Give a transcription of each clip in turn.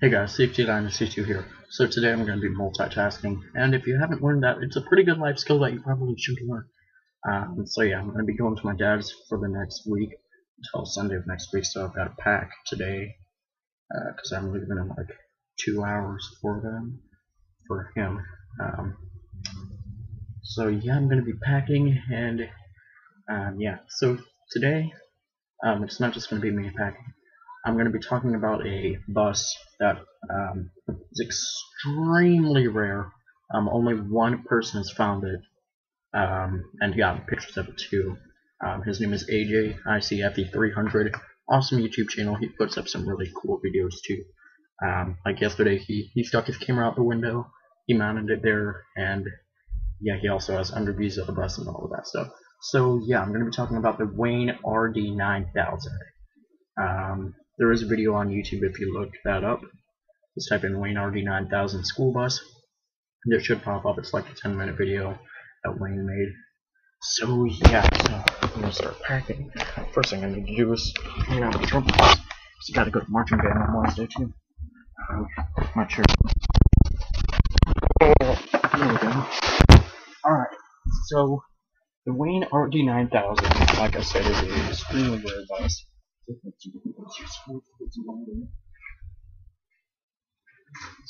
Hey guys, CFT9C2 here. So today I'm going to be multitasking, and if you haven't learned that, it's a pretty good life skill that you probably should learn. So yeah, I'm going to be going to my dad's for the next week, until Sunday of next week, so I've got to pack today, because I'm leaving in like 2 hours for him. So yeah, I'm going to be packing, and yeah, so today, it's not just going to be me packing. I'm going to be talking about a bus that is extremely rare. Only one person has found it, and got pictures of it too. His name is AJ, ICFE300. Awesome YouTube channel. He puts up some really cool videos too. Like yesterday, he stuck his camera out the window, he mounted it there, and yeah, he also has underviews of the bus and all of that stuff. So yeah, I'm going to be talking about the Wayne RD9000. There is a video on YouTube if you look that up. Just type in Wayne RD9000 school bus, and it should pop up. It's like a 10-minute video that Wayne made. So yeah, so I'm gonna start packing. First thing I need to do is clean out the trumpets. So you gotta go to marching band on Wednesday too. My chair. There we go. Alright, so the Wayne RD9000, like I said, is an extremely rare bus. Let's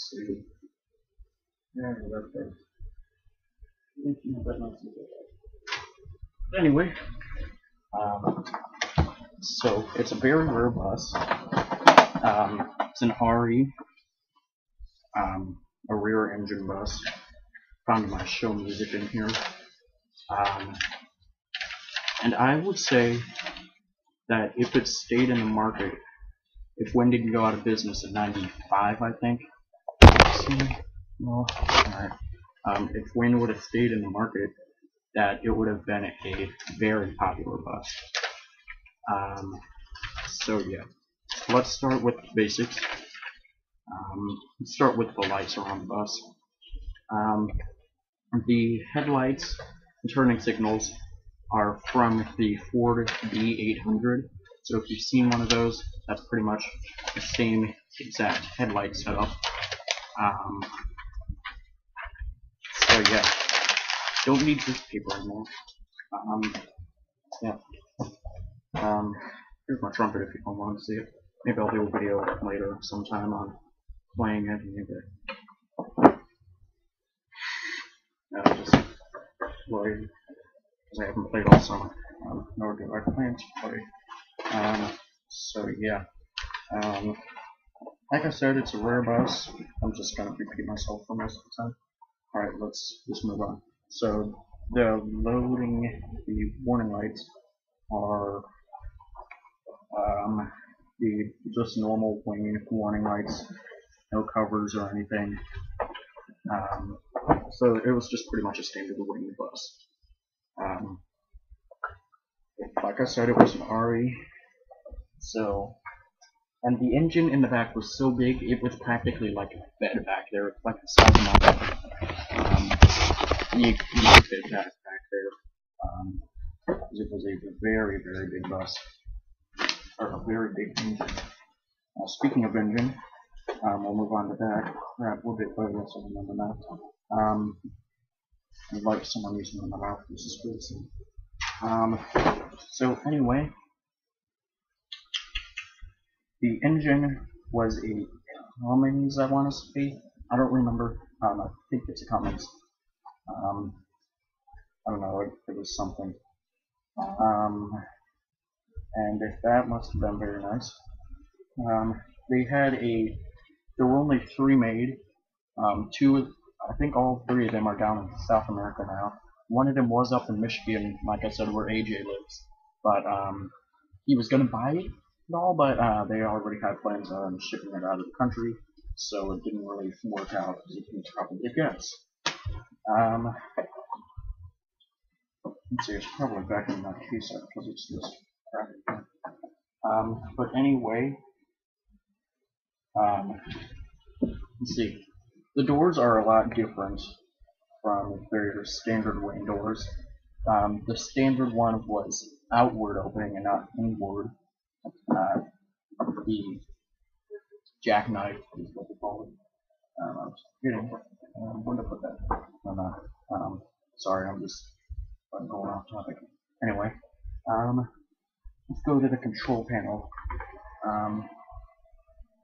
see. Anyway, so it's a very rare bus. It's an RE, a rear engine bus. Found my show music in here. And I would say that if it stayed in the market, if Wayne didn't go out of business in '95, I think. Well, alright. If Wayne would have stayed in the market, that it would have been a very popular bus. So yeah, let's start with the basics. Let's start with the lights around the bus. The headlights and turning signals are from the Ford D800. So if you've seen one of those, that's pretty much the same exact headlight setup. So yeah, don't need this paper anymore. Yeah. Here's my trumpet if you don't want to see it. Maybe I'll do a video later sometime on playing it. Maybe just play, because I haven't played all summer. Nor do I plan to play. So yeah. Like I said, it's a rare bus. I'm just gonna repeat myself for most of the time. Alright, let's just move on. So the warning lights are the just normal Wayne warning lights, no covers or anything. So it was just pretty much a standard Wayne bus. Like I said, it was an RE. So, and the engine in the back was so big, it was practically like a bed back there, like the size of my bed. You could fit that back there. It was a very, very big bus, or a very big engine. Speaking of engine, we'll move on to that. Crap, we'll get later, so I remember that. I'd like someone using my mouth. This is good. So anyway, the engine was a Cummins, I want to say. I don't remember. I think it's a Cummins. I don't know. It was something. And that must have been very nice. There were only 3 made. I think all 3 of them are down in South America now. One of them was up in Michigan, like I said, where AJ lives. But he was gonna buy it and all, but they already had plans on shipping it out of the country, so it didn't really work out, as you can probably guess. Let's see, it's probably back in my case because it's just crappy. But anyway, let's see. The doors are a lot different from their standard Wayne doors. The standard one was outward opening and not inward. The jackknife is what they call it. I was kidding. Where to put that? No, no. Sorry, I'm just going off topic. Anyway, let's go to the control panel.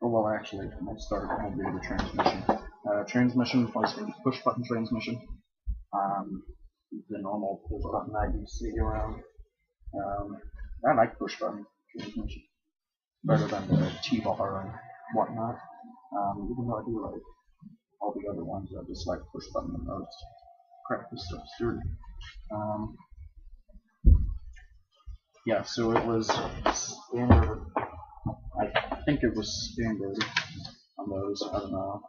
Well, actually, let's start with the transmission. Transmission was a push-button transmission. The normal push-button that you see around. I like push-button transmission better than the T-bar and whatnot. Even though I do like all the other ones, I just like push-button the most. Crap, this stuff's dirty. Yeah, so it was standard. I think it was standard on those. I don't know.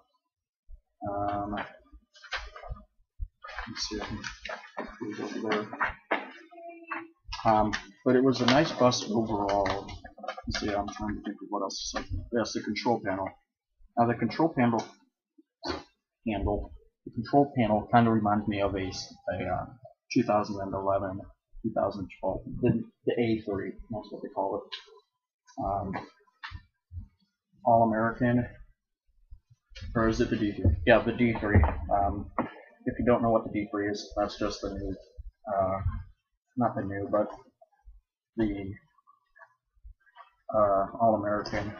Let's see. Over there. But it was a nice bus overall. Let's see. I'm trying to think of what else to say. Yes, the control panel. Now the control panel. The control panel kind of reminds me of a 2011, 2012, the A3. That's what they call it. All American, or is it the D3? Yeah, the D3. If you don't know what the D3 is, that's just the new, not the new, but the All American.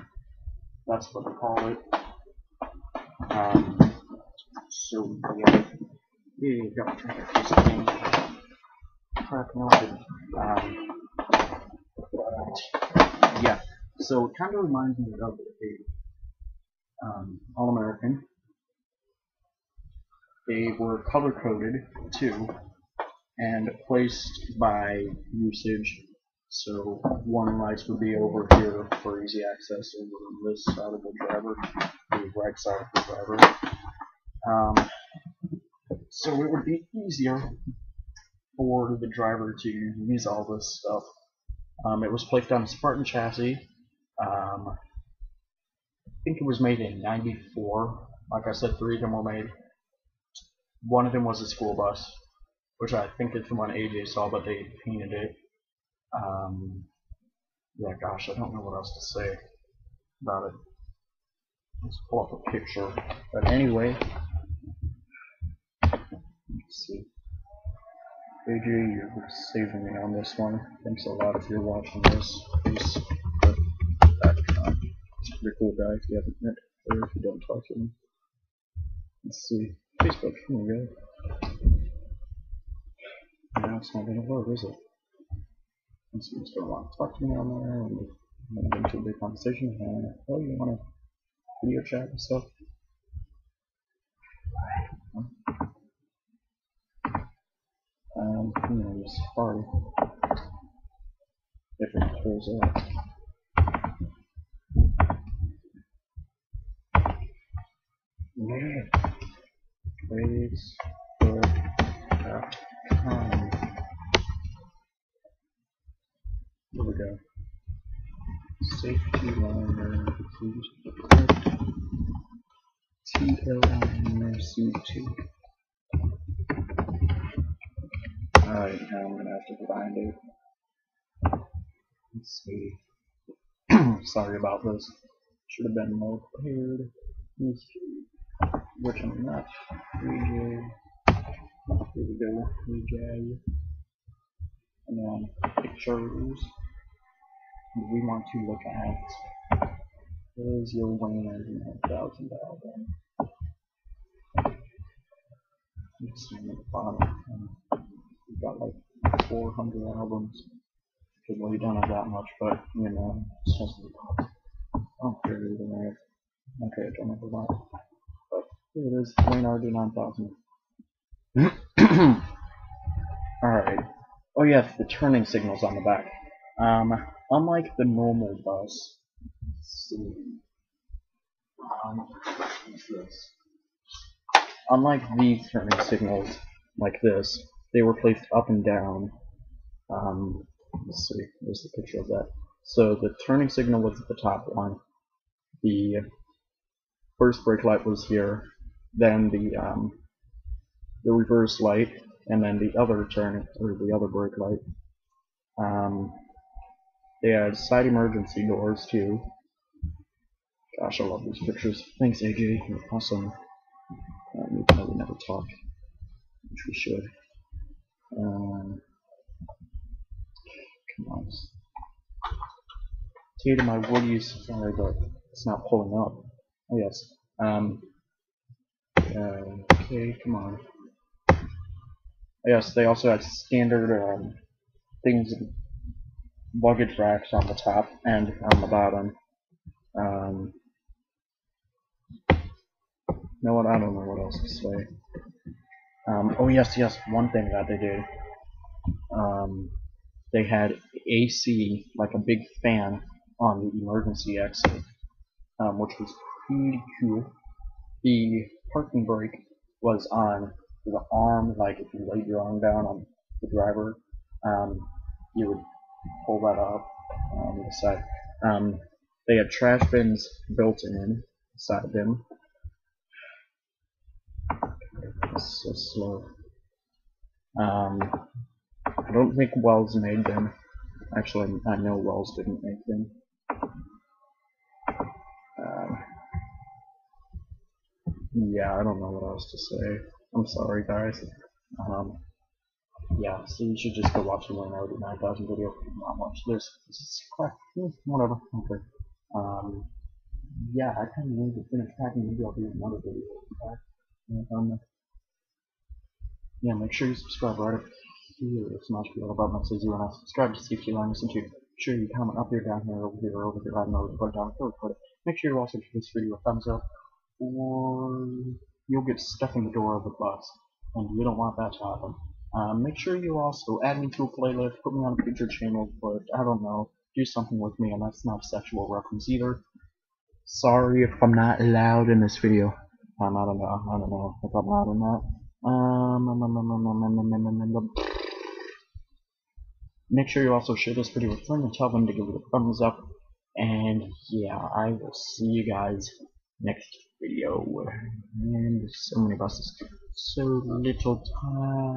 That's what they call it. So yeah, got to try to piece of thing. Crap, no, I didn't. Yeah. So it kind of reminds me of a All American. They were color coded too, and placed by usage. So one lights would be over here for easy access over on this side of the driver, the right side of the driver. So it would be easier for the driver to use all this stuff. It was placed on a Spartan chassis. I think it was made in '94. Like I said, 3 of them were made. One of them was a school bus, which I think is the one AJ saw, but they painted it. Yeah, gosh, I don't know what else to say about it. Let's pull up a picture. But anyway, let's see. AJ, you're saving me on this one. Thanks a lot if you're watching this. Please put that on. He's a pretty cool guy if you haven't met or if you don't talk to him. Let's see. Facebook, here we go. Now it's not gonna load, is it? Let's see, just don't want to talk to me on there and I'm gonna get into a big conversation and oh, you wanna video chat and stuff? Just Safari. Different tools out. Facebook.com. Here we go. Safety liner. TLC2. Alright, now I'm gonna have to find it. Let's see. Sorry about this. Should have been more prepared. Which I'm not. VJ. Here we go. VJ. And then pictures. We want to look at is your Wayne RD9000 album. Let's see at the bottom. We've got like 400 albums. Because well, you don't have that much, but you know, it's just I don't care either way. Okay, I don't have a lot. But here it is, Wayne RD9000. Alright. Oh yes, the turning signals on the back. Unlike the normal bus, let's see. What's this? Unlike these turning signals, like this, they were placed up and down. Let's see, where's the picture of that? So the turning signal was at the top one. The first brake light was here, then the reverse light, and then the other turn or the other brake light. They had side emergency doors too. Gosh, I love these pictures. Thanks, AJ. You're awesome. We probably never talk, which we should. Come on. To my Woody's. Sorry, but it's not pulling up. Oh, yes. Okay, come on. Yes, they also had standard things, luggage racks on the top and on the bottom. No, I don't know what else to say. Oh yes, one thing that they did. They had AC, like a big fan, on the emergency exit, which was pretty cool. The parking brake was on the arm, like if you laid your arm down on the driver, you would pull that up on the side. They had trash bins built in inside them. It's so slow. I don't think Wells made them. Actually, I know Wells didn't make them. Yeah, I don't know what else to say. I'm sorry, guys. Yeah, so you should just go watch the RD9000 video. Not watch this. This is crap. Whatever. Okay. Yeah, I kind of need to finish packing. Maybe I'll do another video. Okay. Yeah, make sure you subscribe right up here. Smash the little button that says you want to subscribe to see if you want to listen to. Make sure you comment up here, down here, over here, over here. I don't know, put it down, put it. Make sure you also give this video a thumbs up, or you'll get stuck in the door of the bus, and you don't want that to happen. Make sure you also add me to a playlist, put me on a future channel, but I don't know, do something with me, and that's not a sexual reference either. Sorry if I'm not loud in this video. I don't know if I'm loud or not. Make sure you also share this video with friends and tell them to give it a thumbs up. And yeah, I will see you guys next video. And so many buses, so little time.